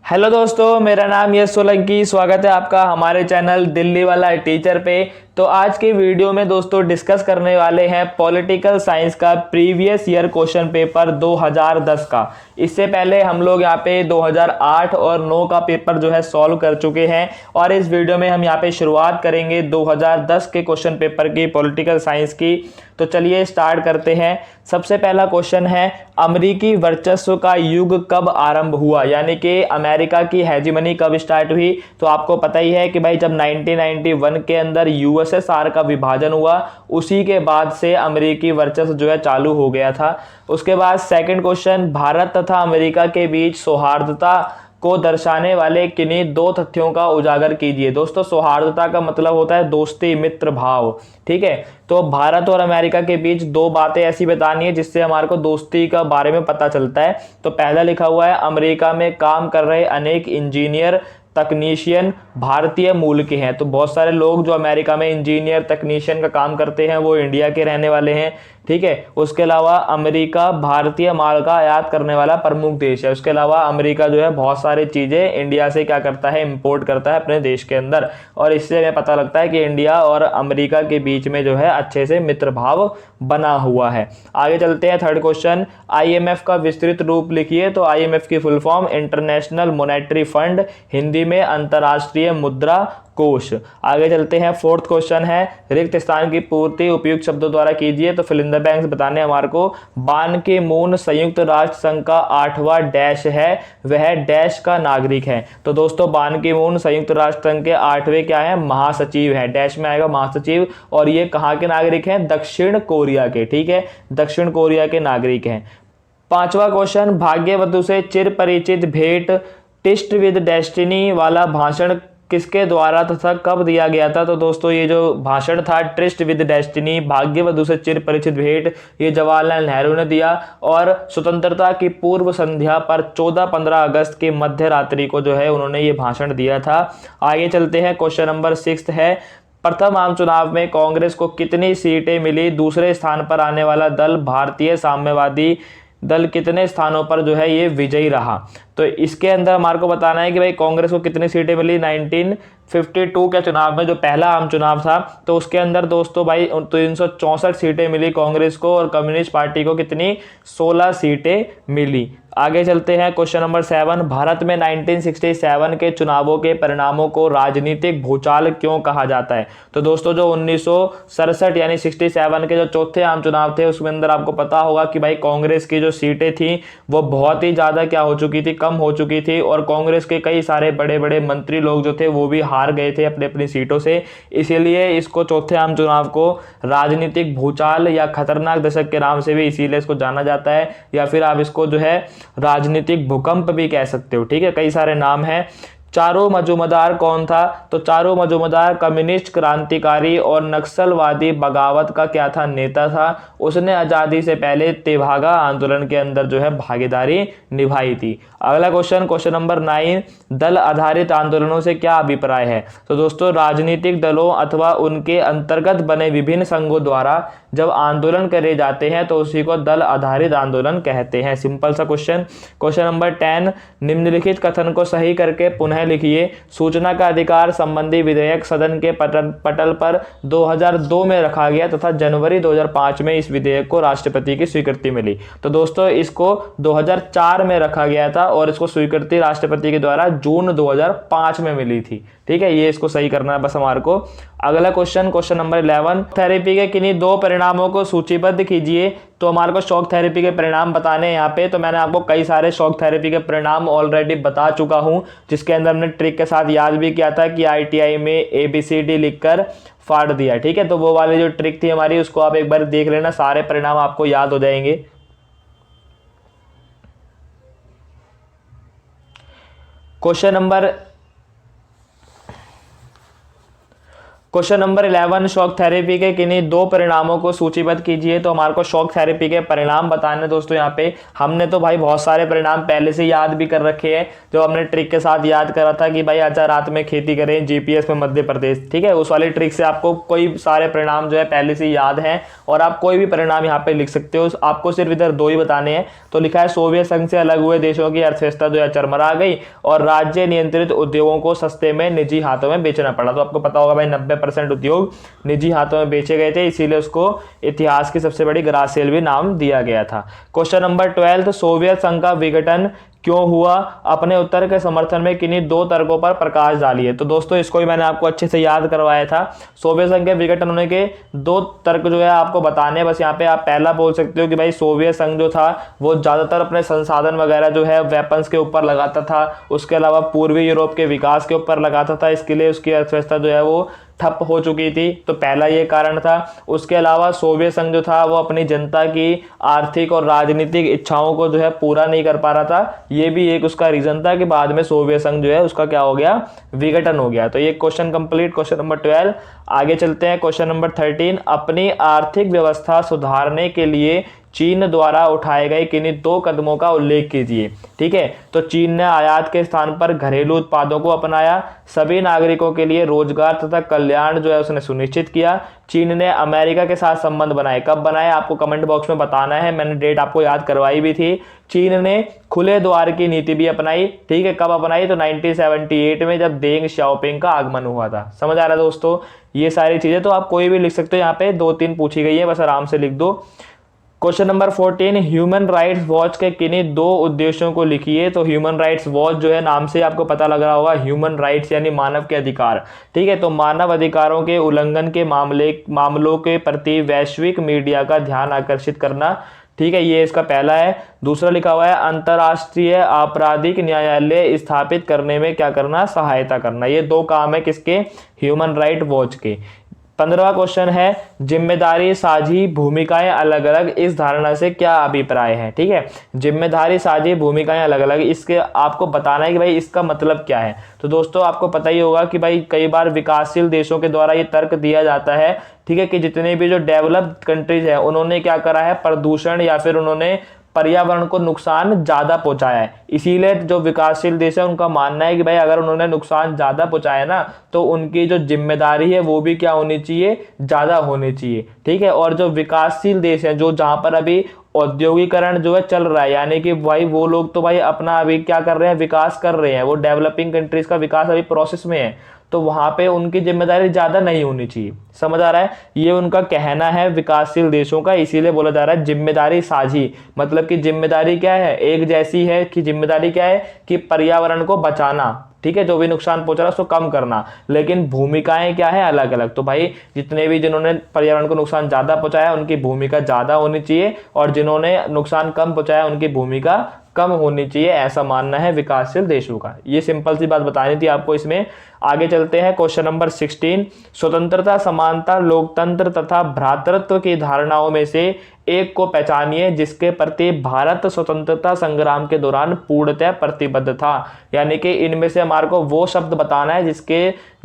Hello दोस्तों, मेरा नाम यश सोलंकी। स्वागत है आपका हमारे चैनल दिल्ली वाला टीचर पे। तो आज के वीडियो में दोस्तों डिस्कस करने वाले हैं पॉलिटिकल साइंस का प्रीवियस ईयर क्वेश्चन पेपर 2010 का। इससे पहले हम लोग यहाँ पे 2008 और 9 का पेपर जो है सॉल्व कर चुके हैं और इस वीडियो में हम यहाँ पे शुरुआत करेंगे 2010 के क्वेश्चन पेपर की पॉलिटिकल साइंस की। तो चलिए स्टार्ट करते हैं। सबसे पहला क्वेश्चन है, अमेरिकी वर्चस्व का युग कब आरंभ हुआ, यानी कि अमेरिका की हेजीमनी कब स्टार्ट हुई। तो आपको पता ही है कि भाई जब 1991 के अंदर यूएसएसआर का विभाजन हुआ, उसी के बाद से अमेरिकी वर्चस्व जो है चालू हो गया था। उसके बाद सेकंड क्वेश्चन, भारत तथा अमेरिका के बीच सौहार्दता को दर्शाने वाले किन्हीं दो तथ्यों का उजागर कीजिए। दोस्तों सौहार्दता का मतलब होता है दोस्ती, मित्र भाव। ठीक है, तो भारत और अमेरिका के बीच दो बातें ऐसी बतानी है जिससे हमारे को दोस्ती का बारे में पता चलता है। तो पहला लिखा हुआ है, अमेरिका में काम कर रहे अनेक इंजीनियर तकनीशियन भारतीय मूल के हैं। तो बहुत सारे लोग जो अमेरिका में इंजीनियर तकनीशियन का काम करते हैं वो इंडिया के रहने वाले हैं। ठीक है, उसके अलावा अमेरिका भारतीय माल का आयात करने वाला प्रमुख देश है। उसके अलावा अमेरिका जो है बहुत सारी चीजें इंडिया से क्या करता है, इंपोर्ट करता है अपने देश के अंदर। और इससे हमें पता लगता है कि इंडिया और अमेरिका के बीच में जो है अच्छे से मित्र भाव बना हुआ है। आगे चलते हैं, थर्ड क्वेश्चन, आईएमएफ का विस्तृत रूप लिखिए। तो आईएमएफ की full form international monetary fund, Hindi में अंतर्राष्ट्रीय मुद्रा कोष। आगे चलते हैं, फोर्थ क्वेश्चन है, रिक्त स्थान की पूर्ति उपयुक्त शब्दों द्वारा कीजिए। तो फिल इन द ब्लैंक्स बताने हमारे को। बान की मून संयुक्त राष्ट्र संघ का 8वां डैश है, वह डैश का नागरिक है। तो दोस्तों बान की मून संयुक्त राष्ट्र संघ के 8वें क्या है, महासचिव है। डैश में आएगा महासचिव। और ये कहाँ के नागरिक हैं, दक्षिण कोरिया के। ठीक है, दक्षिण कोरिया के नागरिक हैं। पांचवा क्वेश्चन, भाग्यवधु से चिर परिचित भेंट टिस्ट विद डेस्टिनी वाला भाषण किसके द्वारा तथा कब दिया गया था। तो दोस्तों ये जो भाषण था, ट्रिस्ट विद डेस्टिनी, भाग्यवधु से चिर परिचित भेंट, ये जवाहरलाल नेहरू ने दिया। और स्वतंत्रता की पूर्व संध्या पर 14-15 अगस्त की मध्य रात्रि को जो है उन्होंने ये भाषण दिया था। आगे चलते हैं, क्वेश्चन नंबर 6 है, प्रथम आम चुनाव में कांग्रेस को कितनी सीटें मिली। दूसरे स्थान पर आने वाला दल भारतीय साम्यवादी दल कितने स्थानों पर जो है ये विजयी रहा। तो इसके अंदर हमारे को बताना है कि भाई कांग्रेस को कितनी सीटें मिली 1952 के चुनाव में, जो पहला आम चुनाव था। तो उसके अंदर दोस्तों भाई 364 सीटें मिली कांग्रेस को और कम्युनिस्ट पार्टी को कितनी, 16 सीटें मिली। आगे चलते हैं, क्वेश्चन नंबर 7, भारत में 1967 के चुनावों के परिणामों को राजनीतिक भूचाल क्यों कहा जाता है। तो दोस्तों जो 1967 यानी 67 के जो चौथे आम चुनाव थे, उसके अंदर आपको पता होगा कि भाई कांग्रेस की जो सीटें थी वो बहुत ही ज्यादा क्या हो चुकी थी, कम हो चुकी थी। और कांग्रेस के कई सारे बड़े बड़े मंत्री लोग जो थे वो भी हार गए थे अपनी अपनी सीटों से। इसीलिए इसको चौथे आम चुनाव को राजनीतिक भूचाल या खतरनाक दशक के नाम से भी इसीलिए इसको जाना जाता है, या फिर आप इसको जो है राजनीतिक भूकंप भी कह सकते हो। ठीक है, कई सारे नाम हैं। चारो मजूमदार कौन था। तो चारो मजूमदार कम्युनिस्ट क्रांतिकारी और नक्सलवादी बगावत का क्या था, नेता था। उसने आजादी से पहले तेभागा आंदोलन के अंदर जो है भागीदारी निभाई थी। अगला क्वेश्चन, क्वेश्चन नंबर 9, दल आधारित आंदोलनों से क्या अभिप्राय है। तो दोस्तों राजनीतिक दलों अथवा उनके अंतर्गत बने विभिन्न संघों द्वारा जब आंदोलन करे जाते हैं तो उसी को दल आधारित आंदोलन कहते हैं। सिंपल सा क्वेश्चन। क्वेश्चन नंबर 10, निम्नलिखित कथन को सही करके पुनः लिखिए। सूचना का अधिकार संबंधी विधेयक सदन के पटल पर 2002 में रखा गया तथा जनवरी 2005 में इस विधेयक को राष्ट्रपति की स्वीकृति मिली। तो दोस्तों इसको 2004 में रखा गया था और इसको स्वीकृति राष्ट्रपति के द्वारा जून 2005 में मिली थी। ठीक है, ये इसको सही करना है बस हमारे को। अगला क्वेश्चन, क्वेश्चन नंबर 11, थेरेपी के किन्हीं दो परिणामों को सूचीबद्ध कीजिए। तो हमारे को शॉक थेरेपी के परिणाम बताने हैं यहाँ पे। तो मैंने आपको कई सारे शॉक थेरेपी के परिणाम ऑलरेडी बता चुका हूँ, जिसके अंदर हमने ट्रिक के साथ याद भी किया था कि आईटीआई में ABCD लिखकर फाड़ दिया। ठीक है, तो वो वाली जो ट्रिक थी हमारी उसको आप एक बार देख लेना, सारे परिणाम आपको याद हो जाएंगे। क्वेश्चन नंबर 11, शॉक थेरेपी के किन्हीं दो परिणामों को सूचीबद्ध कीजिए। तो हमारे को शॉक थेरेपी के परिणाम बताने दोस्तों। यहाँ पे हमने तो भाई बहुत सारे परिणाम पहले से याद भी कर रखे हैं, जो हमने ट्रिक के साथ याद करा था कि भाई अच्छा रात में खेती करें जीपीएस में मध्य प्रदेश, ठीक है, उस वाली ट्रिक से आपको कोई सारे परिणाम जो है पहले से याद हैं और आप कोई भी परिणाम यहाँ पे लिख सकते हो। आपको सिर्फ इधर दो ही बताने हैं। तो लिखा है सोवियत संघ से अलग हुए देशों की अर्थव्यवस्था जो है चरमरा गई और राज्य नियंत्रित उद्योगों को सस्ते में निजी हाथों में बेचना पड़ा। तो आपको पता होगा भाई 90% उद्योग निजी हाथों में बेचे गए थे, इसीलिए उसको इतिहास की सबसे बड़ी ग्रासेल भी नाम दिया गया था। क्वेश्चन नंबर 12, सोवियत संघ का विघटन क्यों हुआ? अपने उत्तर के समर्थन में किन्हीं दो तर्कों पर प्रकाश डालिए। तो दोस्तों इसको भी मैंने आपको अच्छे से याद करवाया था। सोवियत संघ के विघटन होने के दो तर्क जो है आपको बताने हैं। बस यहाँ पे आप पहला बोल सकते हो कि भाई सोवियत संघ जो था वो ज्यादातर अपने संसाधन वगैरह जो है वेपन्स के ऊपर लगाता था, उसके अलावा पूर्वी यूरोप के विकास के ऊपर लगाता था, इसके लिए उसकी अर्थव्यवस्था जो है वो ठप हो चुकी थी। तो पहला ये कारण था। उसके अलावा सोवियत संघ जो था वो अपनी जनता की आर्थिक और राजनीतिक इच्छाओं को जो है पूरा नहीं कर पा रहा था, ये भी एक उसका रीजन था कि बाद में सोवियत संघ जो है उसका क्या हो गया, विघटन हो गया। तो ये क्वेश्चन कंप्लीट, क्वेश्चन नंबर 12। आगे चलते हैं क्वेश्चन नंबर 13, अपनी आर्थिक व्यवस्था सुधारने के लिए चीन द्वारा उठाए गए किन्हीं दो कदमों का उल्लेख कीजिए। ठीक है, तो चीन ने आयात के स्थान पर घरेलू उत्पादों को अपनाया, सभी नागरिकों के लिए रोजगार तथा कल्याण जो है उसने सुनिश्चित किया। चीन ने अमेरिका के साथ संबंध बनाए। कब बनाए आपको कमेंट बॉक्स में बताना है, मैंने डेट आपको याद करवाई भी थी। चीन ने खुले द्वार की नीति भी अपनाई। ठीक है, कब अपनाई? तो 1978 में, जब देंग शाओपिंग का आगमन हुआ था। समझ आ रहा है दोस्तों? ये सारी चीजें तो आप कोई भी लिख सकते हो, यहाँ पे 2-3 पूछी गई है, बस आराम से लिख दो। Question number 14, human rights watch के किन्हीं दो उद्देश्यों को लिखिए। तो ह्यूमन राइट्स वॉच जो है नाम से आपको पता लग रहा होगा, ह्यूमन राइट्स यानी मानव के अधिकार। ठीक है, तो मानव अधिकारों के उल्लंघन के मामलों के प्रति वैश्विक मीडिया का ध्यान आकर्षित करना। ठीक है, ये इसका पहला है। दूसरा लिखा हुआ है अंतर्राष्ट्रीय आपराधिक न्यायालय स्थापित करने में क्या करना, सहायता करना। ये दो काम है किसके, ह्यूमन राइट वॉच के। 15वां क्वेश्चन है जिम्मेदारी साझी भूमिकाएं अलग अलग, इस धारणा से क्या अभिप्राय है। ठीक है, जिम्मेदारी साझी भूमिकाएं अलग अलग, इसके आपको बताना है कि भाई इसका मतलब क्या है। तो दोस्तों आपको पता ही होगा कि भाई कई बार विकासशील देशों के द्वारा ये तर्क दिया जाता है, ठीक है, कि जितने भी जो डेवलप्ड कंट्रीज है उन्होंने क्या करा है, प्रदूषण या फिर उन्होंने पर्यावरण को नुकसान ज्यादा पहुंचाया है। इसीलिए जो विकासशील देश है उनका मानना है कि भाई अगर उन्होंने नुकसान ज्यादा पहुंचाया ना, तो उनकी जो जिम्मेदारी है वो भी क्या होनी चाहिए, ज्यादा होनी चाहिए। ठीक है, और जो विकासशील देश है, जो जहां पर अभी औद्योगिकरण जो है चल रहा है, यानी कि भाई वो लोग तो भाई अपना अभी क्या कर रहे हैं, विकास कर रहे हैं, वो डेवलपिंग कंट्रीज का विकास अभी प्रोसेस में है, तो वहां पे उनकी जिम्मेदारी ज्यादा नहीं होनी चाहिए। समझ आ रहा है? ये उनका कहना है विकासशील देशों का, इसीलिए बोला जा रहा है जिम्मेदारी साझी। मतलब कि जिम्मेदारी क्या है, एक जैसी है कि जिम्मेदारी क्या है कि पर्यावरण को बचाना, ठीक है, जो भी नुकसान पहुंच रहा है उसको कम करना, लेकिन भूमिकाएं क्या है, अलग अलग। तो भाई जितने भी जिन्होंने पर्यावरण को नुकसान ज्यादा पहुंचाया उनकी भूमिका ज्यादा होनी चाहिए, और जिन्होंने नुकसान कम पहुंचाया उनकी भूमिका कम होनी चाहिए, ऐसा मानना है विकासशील देशों का। ये सिंपल सी बात बतानी थी आपको इसमें। आगे चलते हैं क्वेश्चन नंबर 16, स्वतंत्रता, समानता, लोकतंत्र तथा भ्रातृत्व की धारणाओं में से एक को पहचानिए जिसके प्रति भारत स्वतंत्रता संग्राम के दौरान पूर्णतः प्रतिबद्ध था। यानी कि इनमें से हमारे को वो शब्द बताना है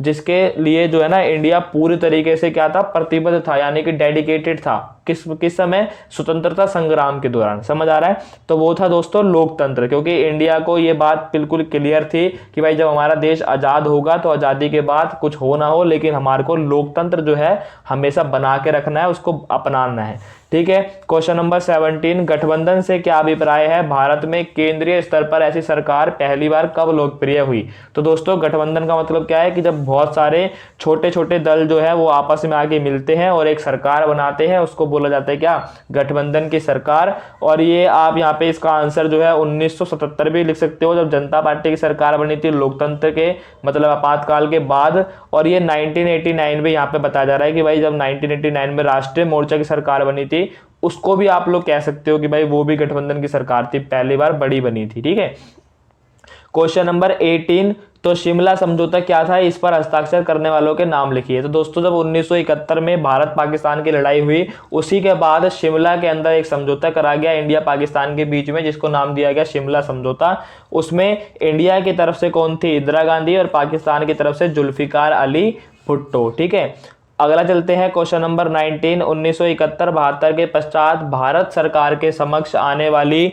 जिसके लिए जो है ना इंडिया पूरी तरीके से क्या था, प्रतिबद्ध था, यानी कि डेडिकेटेड था। किस समय, स्वतंत्रता संग्राम के दौरान। समझ आ रहा है? तो वो था दोस्तों लोकतंत्र, क्योंकि इंडिया को ये बात बिल्कुल क्लियर थी कि भाई जब हमारा देश आजाद होगा तो आजादी के बाद कुछ हो ना हो, लेकिन हमारे को लोकतंत्र जो है हमेशा बना के रखना है, उसको अपनाना है। ठीक है, क्वेश्चन नंबर 17, गठबंधन से क्या अभिप्राय है, भारत में केंद्रीय स्तर पर ऐसी सरकार पहली बार कब लोकप्रिय हुई। तो दोस्तों गठबंधन का मतलब क्या है कि जब बहुत सारे छोटे छोटे दल जो है वो आपस में आके मिलते हैं और एक सरकार बनाते हैं, उसको बोला जाता है क्या, गठबंधन की सरकार। और ये आप यहाँ पे इसका आंसर जो है 1977 भी लिख सकते हो, जब जनता पार्टी की सरकार बनी थी लोकतंत्र के मतलब आपातकाल के बाद। और ये 1989 में यहाँ पे बताया जा रहा है कि भाई जब 1989 में राष्ट्रीय मोर्चा की सरकार बनी थी, उसको भी आप लोग कह सकते हो कि भाई वो भी गठबंधन की सरकार थी, पहली बार बड़ी बनी थी। ठीक है, क्वेश्चन नंबर 18, तो शिमला समझौता क्या था, इस पर हस्ताक्षर करने वालों के नाम लिखिए। तो दोस्तों जब 1971 में भारत पाकिस्तान की लड़ाई हुई, उसी के बाद शिमला के अंदर एक समझौता करा गया इंडिया पाकिस्तान के बीच में, जिसको नाम दिया गया शिमला समझौता। उसमें इंडिया की तरफ से कौन थी, इंदिरा गांधी, और पाकिस्तान की तरफ से जुल्फिकार अली भुट्टो। ठीक है, अगला चलते हैं क्वेश्चन नंबर 19। 1971-72 के पश्चात भारत सरकार के समक्ष आने वाली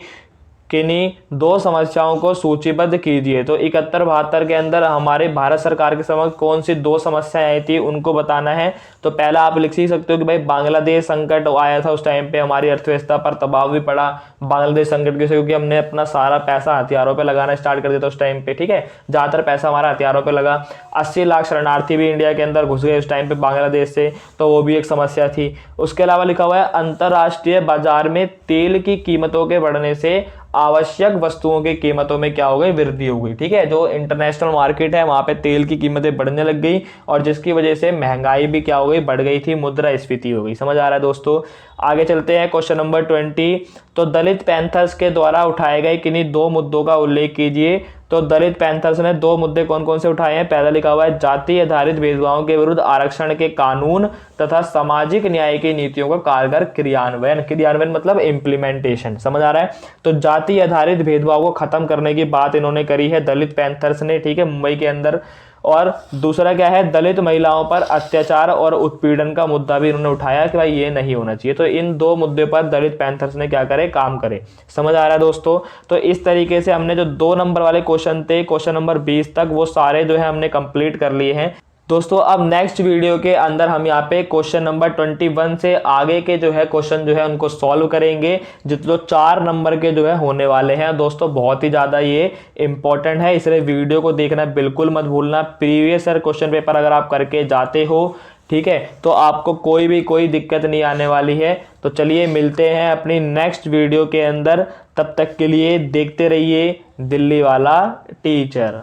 किन्हीं दो समस्याओं को सूचीबद्ध कीजिए। तो 71-72 के अंदर हमारे भारत सरकार के समक्ष कौन सी दो समस्याएं आई थी उनको बताना है। तो पहला आप लिख ही सकते हो कि भाई बांग्लादेश संकट आया था, उस टाइम पे हमारी अर्थव्यवस्था पर दबाव भी पड़ा बांग्लादेश संकट के, क्योंकि हमने अपना सारा पैसा हथियारों पे लगाना स्टार्ट कर दिया था उस टाइम पे। ठीक है, ज्यादातर पैसा हमारा हथियारों पे लगा। 80 लाख शरणार्थी भी इंडिया के अंदर घुस गए उस टाइम पे बांग्लादेश से, तो वो भी एक समस्या थी। उसके अलावा लिखा हुआ है अंतरराष्ट्रीय बाजार में तेल की कीमतों के बढ़ने से आवश्यक वस्तुओं की कीमतों में क्या हो गई, वृद्धि हो गई। ठीक है, जो इंटरनेशनल मार्केट है वहां पे तेल की कीमतें बढ़ने लग गई और जिसकी वजह से महंगाई भी क्या हो गई, बढ़ गई थी, मुद्रास्फीति हो गई। समझ आ रहा है दोस्तों। आगे चलते हैं क्वेश्चन नंबर 20। तो दलित पैंथर्स के द्वारा उठाए गए किन्हीं दो मुद्दों का उल्लेख कीजिए। तो दलित पैंथर्स ने दो मुद्दे कौन कौन से उठाए हैं। पहला लिखा हुआ है जाति आधारित भेदभाव के विरुद्ध आरक्षण के कानून तथा सामाजिक न्याय की नीतियों का कारगर क्रियान्वयन। क्रियान्वयन मतलब इम्प्लीमेंटेशन। समझ आ रहा है। तो जाति आधारित भेदभाव को खत्म करने की बात इन्होंने करी है दलित पैंथर्स ने। ठीक है, मुंबई के अंदर। और दूसरा क्या है, दलित महिलाओं पर अत्याचार और उत्पीड़न का मुद्दा भी इन्होंने उठाया कि भाई ये नहीं होना चाहिए। तो इन दो मुद्दे पर दलित पैंथर्स ने क्या करे, काम करे। समझ आ रहा है दोस्तों। तो इस तरीके से हमने जो 2 नंबर वाले क्वेश्चन थे क्वेश्चन नंबर 20 तक, वो सारे जो है हमने कंप्लीट कर लिए हैं दोस्तों। अब नेक्स्ट वीडियो के अंदर हम यहाँ पे क्वेश्चन नंबर 21 से आगे के जो है क्वेश्चन जो है उनको सॉल्व करेंगे, जो 4 नंबर के जो है होने वाले हैं दोस्तों। बहुत ही ज़्यादा ये इंपॉर्टेंट है, इसलिए वीडियो को देखना बिल्कुल मत भूलना। प्रीवियस ईयर क्वेश्चन पेपर अगर आप करके जाते हो, ठीक है, तो आपको कोई दिक्कत नहीं आने वाली है। तो चलिए मिलते हैं अपनी नेक्स्ट वीडियो के अंदर, तब तक के लिए देखते रहिए दिल्ली वाला टीचर।